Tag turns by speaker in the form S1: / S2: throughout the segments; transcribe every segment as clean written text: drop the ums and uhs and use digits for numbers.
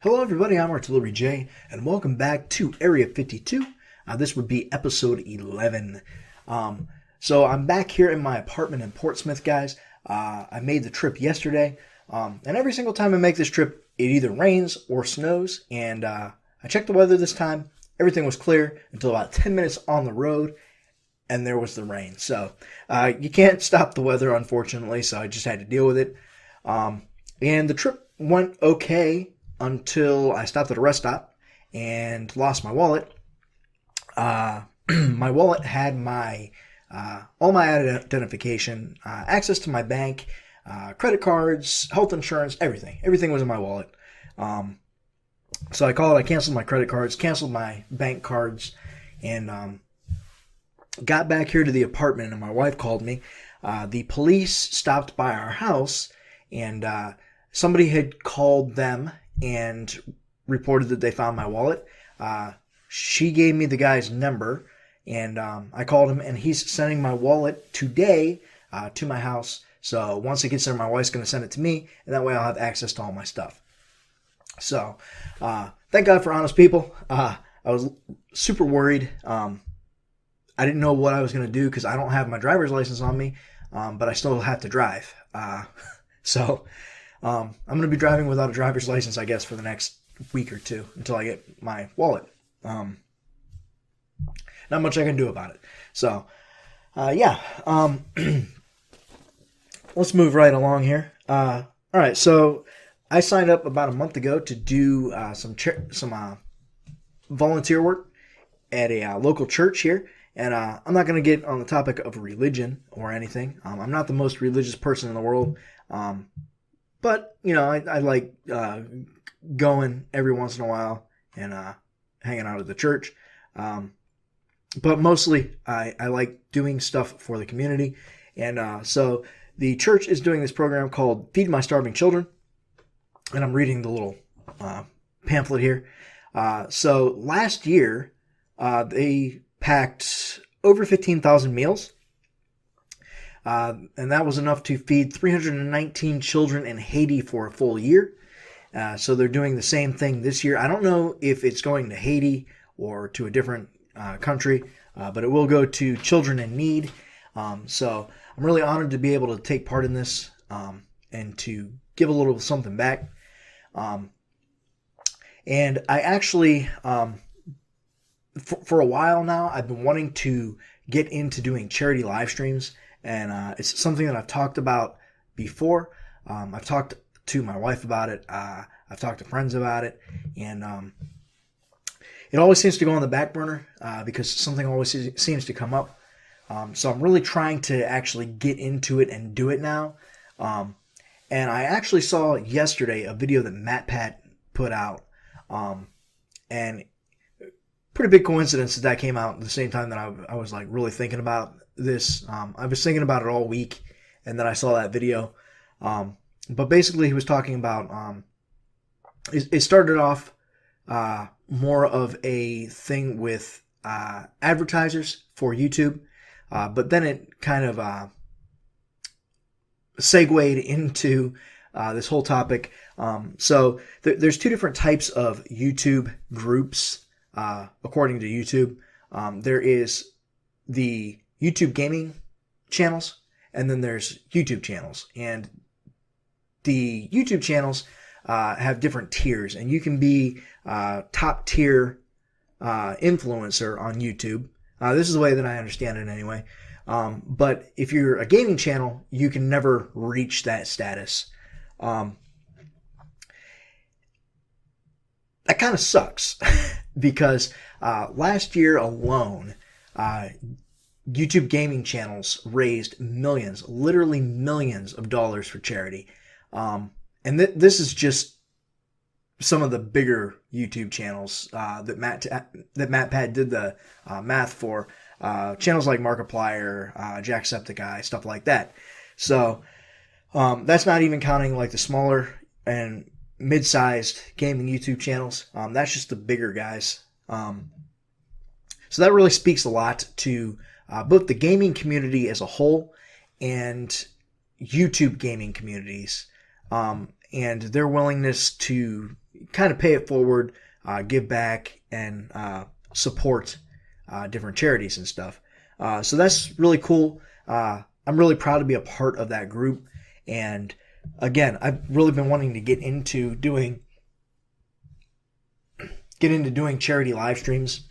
S1: Hello everybody, I'm Artillery J, and welcome back to Area 52. This would be episode 11. So I'm back here in my apartment in Portsmouth, guys. I made the trip yesterday, and every single time I make this trip, it either rains or snows, and I checked the weather this time. Everything was clear until about 10 minutes on the road, and there was the rain. So you can't stop the weather, unfortunately, so I just had to deal with it. And the trip went okay until I stopped at a rest stop and lost my wallet. My wallet had my all my identification, access to my bank, credit cards, health insurance, everything. Everything was in my wallet. So I canceled my credit cards, canceled my bank cards, and got back here to the apartment, and my wife called me. The police stopped by our house, and somebody had called them and reported that they found my wallet. She gave me the guy's number, and I called him, and he's sending my wallet today to my house. So once it gets there, my wife's going to send it to me, and that way I'll have access to all my stuff. So thank God for honest people. I was super worried. I didn't know what I was going to do because I don't have my driver's license on me, but I still have to drive. So I'm going to be driving without a driver's license, I guess, for the next week or two until I get my wallet. Not much I can do about it. So, yeah. Let's move right along here. All right, so I signed up about a month ago to do some volunteer work at a local church here. And I'm not going to get on the topic of religion or anything. I'm not the most religious person in the world. But, you know, I like going every once in a while and hanging out at the church. But mostly I like doing stuff for the community. And so the church is doing this program called Feed My Starving Children. And I'm reading the little pamphlet here. So last year, they packed over 15,000 meals. And that was enough to feed 319 children in Haiti for a full year. So they're doing the same thing this year. I don't know if it's going to Haiti or to a different country, but it will go to children in need. So I'm really honored to be able to take part in this and to give a little something back. And I actually, for a while now, I've been wanting to get into doing charity live streams. And it's something that I've talked about before. I've talked to my wife about it. I've talked to friends about it. And it always seems to go on the back burner because something always seems to come up. So I'm really trying to actually get into it and do it now. And I actually saw yesterday a video that Matpat put out. And pretty big coincidence that came out at the same time that I was like really thinking about this. I was thinking about it all week, and then I saw that video. But basically, he was talking about it started off more of a thing with advertisers for YouTube, but then it kind of segued into this whole topic. So there's two different types of YouTube groups, according to YouTube. There is the YouTube gaming channels, and then there's YouTube channels. And the YouTube channels have different tiers, and you can be top tier influencer on YouTube. This is the way that I understand it anyway. But if you're a gaming channel, you can never reach that status. That kind of sucks because last year alone, YouTube gaming channels raised millions, literally millions of dollars for charity. And this is just some of the bigger YouTube channels that Matpat did the math for. Channels like Markiplier, Jacksepticeye, stuff like that. So that's not even counting like the smaller and mid-sized gaming YouTube channels. That's just the bigger guys. So that really speaks a lot to both the gaming community as a whole and YouTube gaming communities, and their willingness to kind of pay it forward, give back, and support different charities and stuff. So that's really cool. I'm really proud to be a part of that group. And again, I've really been wanting to get into doing charity live streams.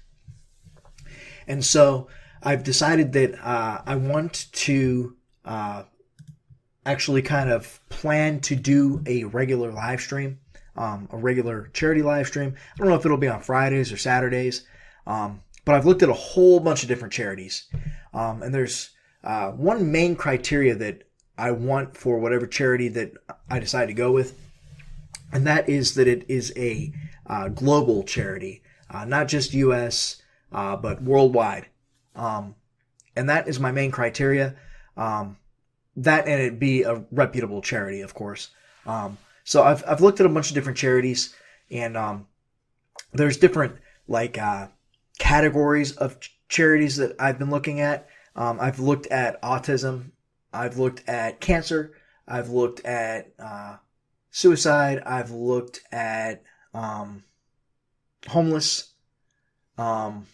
S1: And so I've decided that I want to actually kind of plan to do a regular live stream, a regular charity live stream. I don't know if it'll be on Fridays or Saturdays, but I've looked at a whole bunch of different charities. And there's one main criteria that I want for whatever charity that I decide to go with, and that is that it is a global charity, not just U.S., but worldwide. And that is my main criteria. That and it be a reputable charity, of course. So I've looked at a bunch of different charities, and there's different categories of charities that I've been looking at. I've looked at autism. I've looked at cancer. I've looked at suicide. I've looked at homeless. I've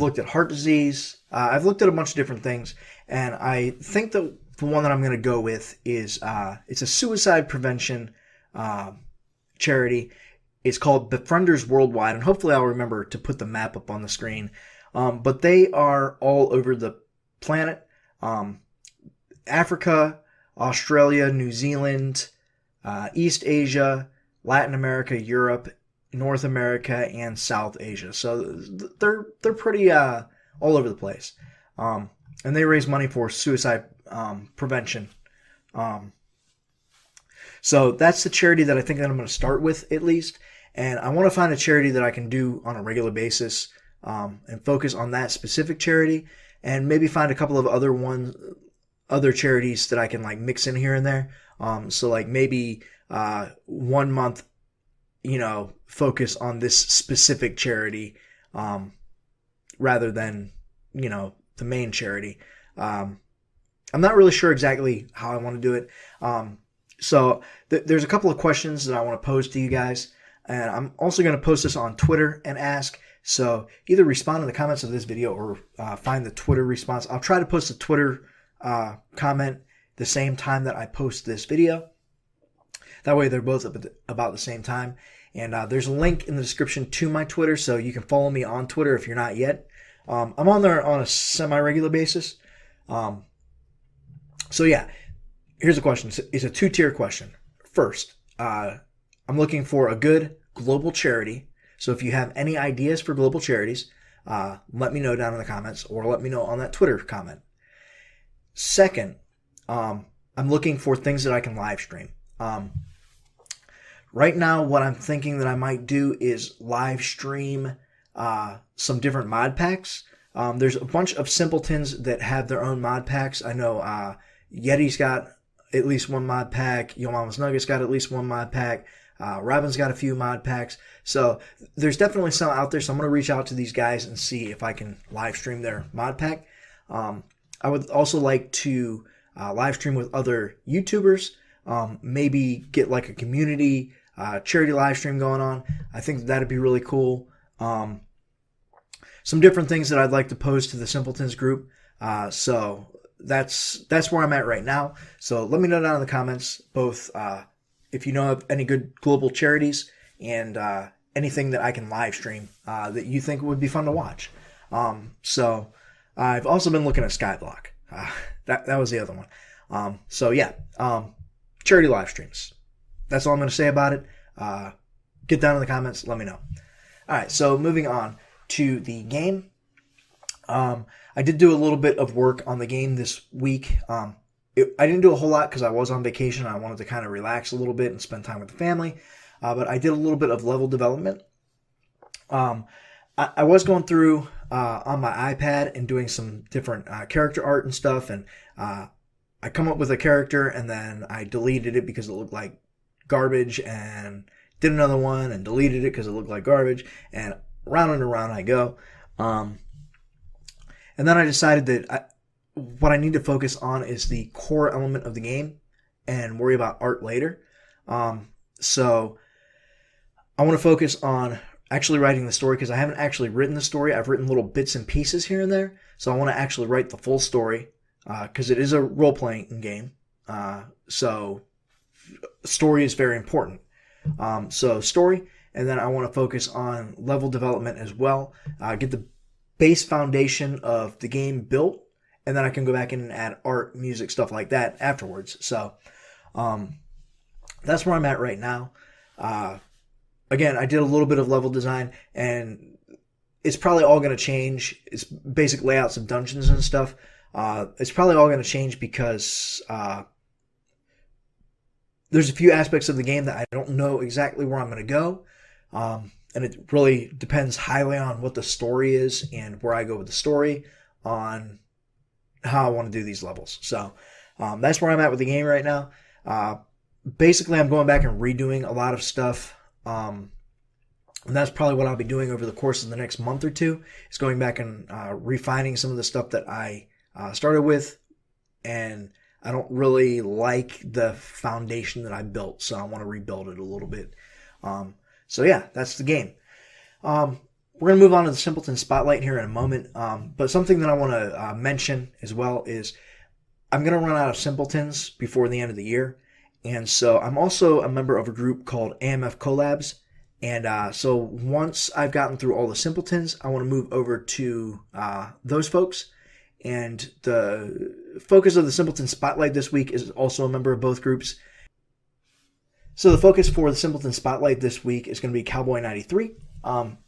S1: looked at heart disease. I've looked at a bunch of different things, and I think the one that I'm going to go with is it's a suicide prevention charity. It's called Befrienders Worldwide, and hopefully I'll remember to put the map up on the screen. But they are all over the planet. Africa, Australia, New Zealand, East Asia, Latin America, Europe, North America, and South Asia. So they're pretty all over the place. And they raise money for suicide prevention. So that's the charity that I think that I'm going to start with, at least. And I want to find a charity that I can do on a regular basis, and focus on that specific charity, and maybe find a couple of other charities that I can mix in here and there. So maybe 1 month, focus on this specific charity, rather than, the main charity. I'm not really sure exactly how I want to do it. So there's a couple of questions that I want to pose to you guys, and I'm also going to post this on Twitter and ask. So either respond in the comments of this video or find the Twitter response. I'll try to post a Twitter comment the same time that I post this video. That way they're both about the same time. And there's a link in the description to my Twitter, so you can follow me on Twitter if you're not yet. I'm on there on a semi-regular basis. So yeah, here's a question. It's a two-tier question. First, I'm looking for a good global charity. So if you have any ideas for global charities, let me know down in the comments, or let me know on that Twitter comment. Second, I'm looking for things that I can live stream. Right now, what I'm thinking that I might do is live stream some different mod packs. There's a bunch of simpletons that have their own mod packs. I know Yeti's got at least one mod pack. Yo Mama's Nuggets got at least one mod pack. Robin's got a few mod packs. So there's definitely some out there. So I'm going to reach out to these guys and see if I can live stream their mod pack. I would also like to live stream with other YouTubers. Maybe get a community charity live stream going on. I think that'd be really cool. Some different things that I'd like to post to the Simpletons group. So that's where I'm at right now. So let me know down in the comments, both if you know of any good global charities and anything that I can live stream that you think would be fun to watch. So I've also been looking at Skyblock. That was the other one. So yeah, charity live streams. That's all I'm going to say about it. Get down in the comments. Let me know. All right, so moving on to the game. I did do a little bit of work on the game this week. I didn't do a whole lot because I was on vacation. I wanted to kind of relax a little bit and spend time with the family. But I did a little bit of level development. I was going through on my iPad and doing some different character art and stuff. And I come up with a character and then I deleted it because it looked like garbage, and did another one and deleted it because it looked like garbage. And round and around I go. And then I decided that what I need to focus on is the core element of the game and worry about art later. So I want to focus on actually writing the story because I haven't actually written the story. I've written little bits and pieces here and there. So I want to actually write the full story because it is a role-playing game. So story is very important. So story, and then I want to focus on level development as well. Get the base foundation of the game built, and then I can go back in and add art, music, stuff like that afterwards. So that's where I'm at right now. Again, I did a little bit of level design, and it's probably all going to change. It's basic layouts of dungeons and stuff. It's probably all going to change because there's a few aspects of the game that I don't know exactly where I'm going to go. And it really depends highly on what the story is and where I go with the story on how I want to do these levels. So that's where I'm at with the game right now. Basically, I'm going back and redoing a lot of stuff. And that's probably what I'll be doing over the course of the next month or two, is going back and refining some of the stuff that I started with, and I don't really like the foundation that I built, so I want to rebuild it a little bit. So yeah, that's the game. We're going to move on to the Simpleton Spotlight here in a moment, but something that I want to mention as well is I'm going to run out of Simpletons before the end of the year, and so I'm also a member of a group called AMF Collabs. And so once I've gotten through all the Simpletons, I want to move over to those folks. And the focus of the Simpleton Spotlight this week is also a member of both groups. So the focus for the Simpleton Spotlight this week is going to be Cowboy 93.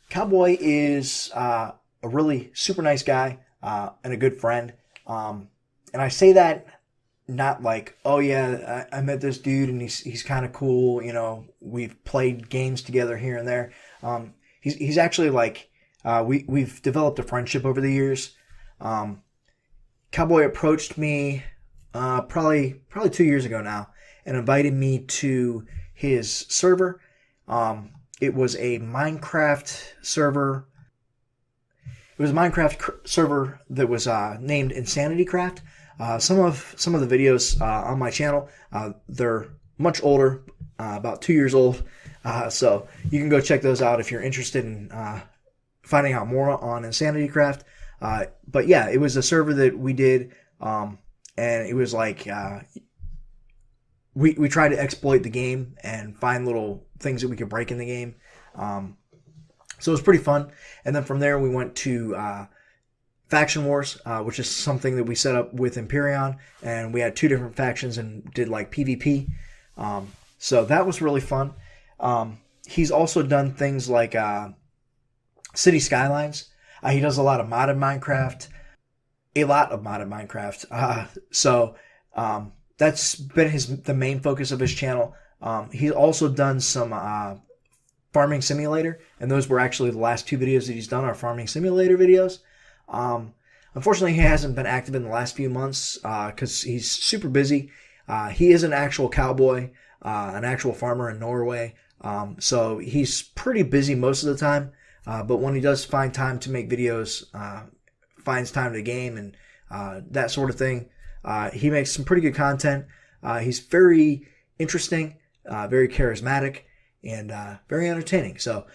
S1: Cowboy is a really super nice guy and a good friend. And I say that not like, oh yeah, I met this dude and he's kind of cool. You know, we've played games together here and there. He's actually like, we've developed a friendship over the years. Cowboy approached me probably 2 years ago now and invited me to his server. It was a Minecraft server. It was a Minecraft server that was named InsanityCraft. Some of the videos on my channel, they're much older, about 2 years old. So you can go check those out if you're interested in finding out more on InsanityCraft. But yeah, it was a server that we did, and it was like we tried to exploit the game and find little things that we could break in the game. So it was pretty fun. And then from there we went to Faction Wars, which is something that we set up with Empyrean, and we had 2 different factions and did like PvP. So that was really fun. He's also done things like City Skylines. He does a lot of modded Minecraft. So that's been the main focus of his channel. He's also done some Farming Simulator, and those were actually the last 2 videos that he's done are Farming Simulator videos. Unfortunately, he hasn't been active in the last few months because he's super busy. He is an actual cowboy, an actual farmer in Norway. So he's pretty busy most of the time. But when he does find time to make videos, finds time to game and that sort of thing, he makes some pretty good content. He's very interesting, very charismatic, and very entertaining. So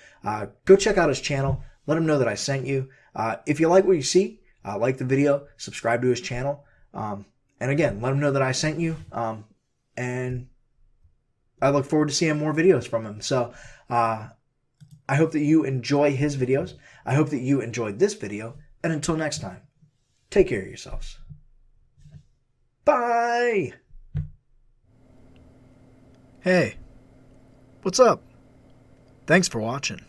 S1: go check out his channel. Let him know that I sent you. If you like what you see, like the video, subscribe to his channel. And again, let him know that I sent you. And I look forward to seeing more videos from him. So I hope that you enjoy his videos. I hope that you enjoyed this video. And until next time, take care of yourselves. Bye! Hey, what's up? Thanks for watching.